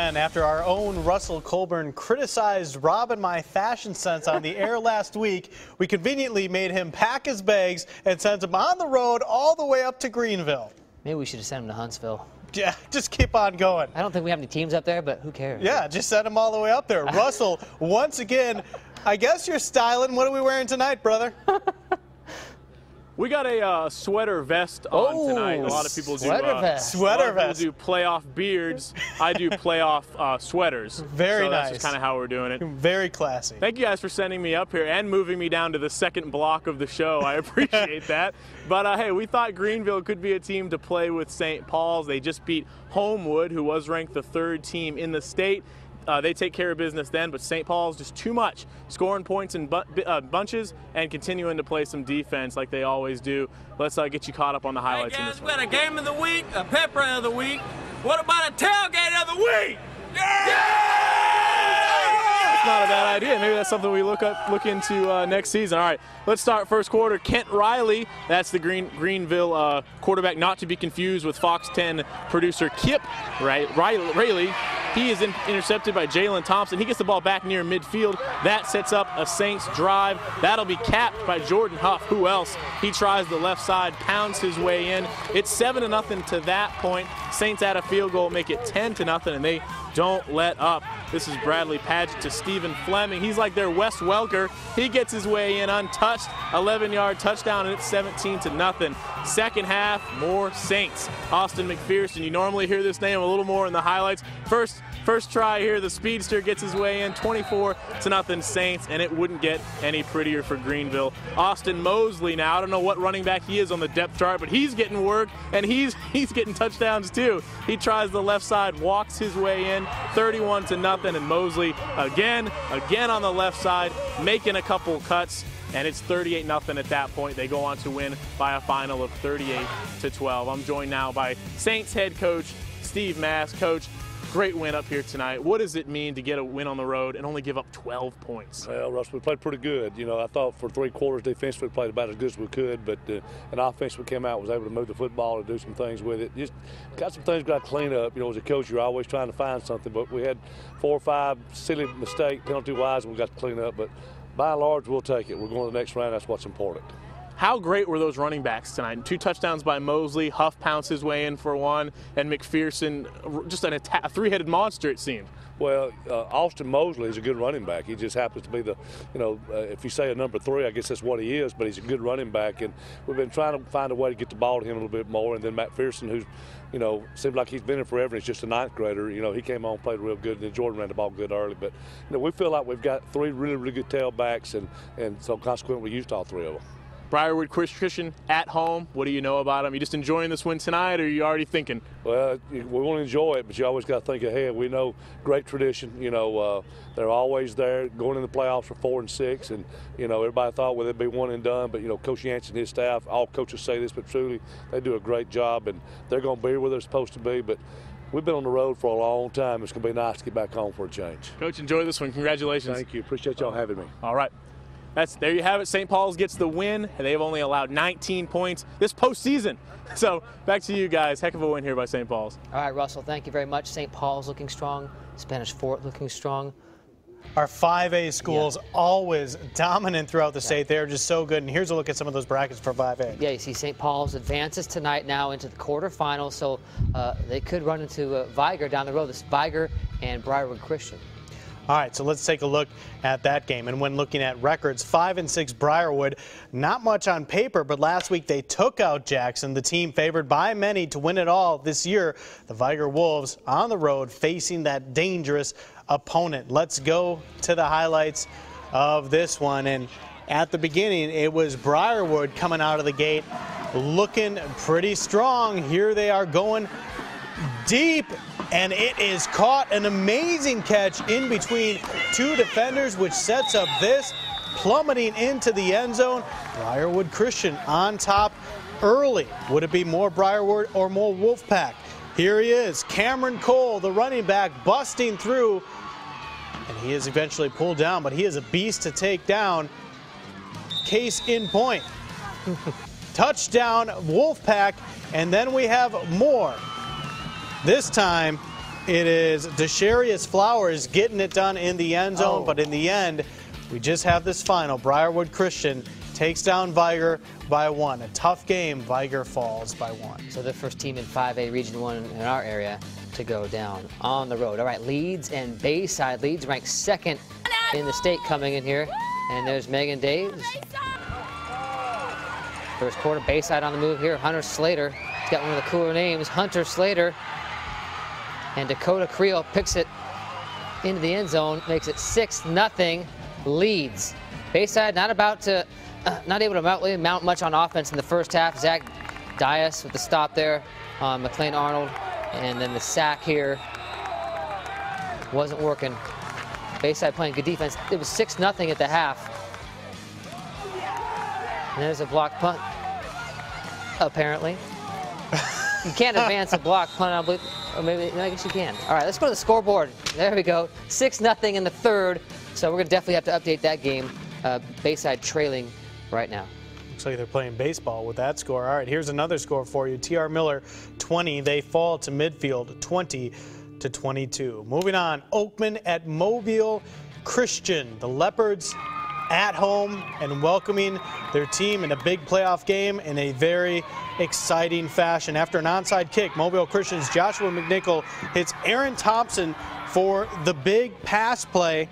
And after our own Russell Colburn criticized Rob and my fashion sense on the air last week, we conveniently made him pack his bags and sent him on the road all the way up to Greenville. Maybe we should have sent him to Huntsville. Yeah, just keep on going. I don't think we have any teams up there, but who cares? Yeah, just send him all the way up there. Russell, once again, I guess you're styling. What are we wearing tonight, brother? We got a sweater vest on tonight. A lot of people do sweater vest. Do playoff beards. I do playoff sweaters. Very nice. That's just kind of how we're doing it. Very classy. Thank you guys for sending me up here and moving me down to the second block of the show. I appreciate that. But hey, we thought Greenville could be a team to play with St. Paul's. They just beat Homewood, who was ranked the third team in the state. They take care of business then, but St. Paul's just too much, scoring points in bunches and continuing to play some defense like they always do. Let's get you caught up on the highlights. Hey guys, we got a game of the week, a pep rally of the week. What about a tailgate of the week? That's not a bad idea. Maybe that's something we look into next season. All right, let's start first quarter. Kent Riley, that's the Greenville quarterback, not to be confused with Fox 10 producer Kip Riley. He is intercepted by Jalen Thompson. He gets the ball back near midfield. That sets up a Saints drive. That'll be capped by Jordan Huff. Who else? He tries the left side, pounds his way in. It's 7-0 to that point. Saints add a field goal, make it 10-0, and they don't let up. This is Bradley Padgett to Stephen Fleming. He's like their Wes Welker. He gets his way in untouched. 11-yard touchdown, and it's 17-0. Second half, more Saints. Austin McPherson, you normally hear this name a little more in the highlights. First try here, the speedster gets his way in, 24-0 Saints, and it wouldn't get any prettier for Greenville. Austin Mosley now, I don't know what running back he is on the depth chart, but he's getting work, and he's getting touchdowns too. He tries the left side, walks his way in, 31-0, and Mosley again on the left side, making a couple cuts, and it's 38-0 at that point. They go on to win by a final of 38-12. I'm joined now by Saints head coach Steve Mass. Coach, great win up here tonight. What does it mean to get a win on the road and only give up 12 points? Well, Russ, we played pretty good. You know, I thought for three quarters defensively we played about as good as we could, but an offense we came out was able to move the football and do some things with it. Just got some things we got to clean up. You know, as a coach, you're always trying to find something, but we had 4 or 5 silly mistakes, penalty-wise, and we got to clean up. But by and large, we'll take it. We're going to the next round. That's what's important. How great were those running backs tonight? 2 touchdowns by Mosley, Huff pounced his way in for 1, and McPherson, just a three-headed monster, it seemed. Well, Austin Mosley is a good running back. He just happens to be the, if you say a number 3, I guess that's what he is, but he's a good running back, and we've been trying to find a way to get the ball to him a little bit more. And then McPherson, who's, seems like he's been in forever, and he's just a 9th grader. He came on, played real good, and then Jordan ran the ball good early. But, we feel like we've got 3 really, really good tailbacks, and so consequently we used all 3 of them. Briarwood Christian at home. What do you know about them? You just enjoying this win tonight, or are you already thinking? Well, we want to enjoy it, but you always got to think ahead. We know great tradition. They're always there going in the playoffs for 4 and 6, and everybody thought they'd be one and done. But Coach Yancey and his staff, all coaches say this, but truly they do a great job, and they're going to be where they're supposed to be. But we've been on the road for a long time. It's going to be nice to get back home for a change. Coach, enjoy this one. Congratulations. Thank you. Appreciate y'all having me. All right. There you have it. St. Paul's gets the win. They've only allowed 19 points this postseason. So back to you guys. Heck of a win here by St. Paul's. All right, Russell, thank you very much. St. Paul's looking strong. Spanish Fort looking strong. Our 5A schools always dominant throughout the state. They're just so good. And here's a look at some of those brackets for 5A. Yeah, you see St. Paul's advances tonight now into the quarterfinals. So they could run into Viger down the road. This Viger and Briarwood Christian. All right, so let's take a look at that game. And when looking at records, 5 and 6 Briarwood, not much on paper, but last week they took out Jackson, the team favored by many to win it all this year. The Viger Wolves on the road facing that dangerous opponent. Let's go to the highlights of this one. And at the beginning, it was Briarwood coming out of the gate looking pretty strong. Here they are going deep, and it is caught. An amazing catch in between 2 defenders, which sets up this plummeting into the end zone. Briarwood Christian on top early. Would it be more Briarwood or more Wolfpack? Here he is, Cameron Cole, the running back, busting through, and he is eventually pulled down, but he is a beast to take down. Case in point. Touchdown Wolfpack, and then we have more. This time It is Desharius Flowers getting it done in the end zone, but in the end, we just have this final. Briarwood Christian takes down Viger by 1. A tough game. Viger falls by 1. So the first team in 5A Region 1 in our area to go down on the road. All right, Leeds and Bayside. Leeds ranked 2nd in the state coming in here. And there's Megan Daves. First quarter, Bayside on the move here. Hunter Slater. He's got one of the cooler names, Hunter Slater. And Dakota Creel picks it into the end zone, makes it 6-0 Leeds. Bayside not able to mount much on offense in the first half. Zach Dias with the stop there on McLean Arnold, and then the sack here wasn't working. Bayside playing good defense. It was 6-0 at the half. And there's a blocked punt, apparently. You can't advance a block punt, I believe. Or maybe, I guess you can. All right, let's go to the scoreboard. There we go. 6-0 in the third. So we're going to definitely have to update that game. Bayside trailing right now. Looks like they're playing baseball with that score. All right, here's another score for you. TR Miller 20. They fall to midfield 20-22. Moving on, Oakman at Mobile Christian. The Leopards at home and welcoming their team in a big playoff game in a very exciting fashion. After an onside kick, Mobile Christian's Joshua McNichol hits Aaron Thompson for the big pass play.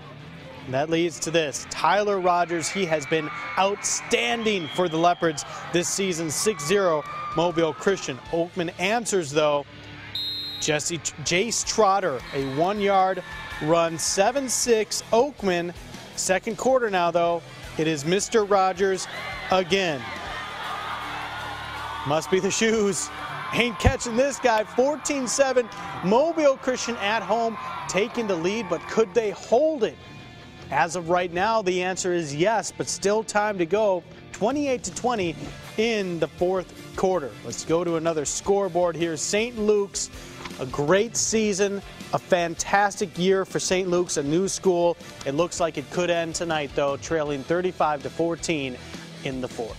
And that leads to this. Tyler Rogers, he has been outstanding for the Leopards this season. 6-0 Mobile Christian. Oakman answers, though. Jace Trotter, a 1-yard run. 7-6 Oakman. Second quarter now, though. It is Mr. Rogers again. Must be the shoes. Ain't catching this guy. 14-7. Mobile Christian at home taking the lead, but could they hold it? As of right now, the answer is yes, but still time to go. 28-20 in the fourth quarter. Let's go to another scoreboard here. St. Luke's, a great season, a fantastic year for St. Luke's, a new school. It looks like it could end tonight, though, trailing 35-14 in the fourth.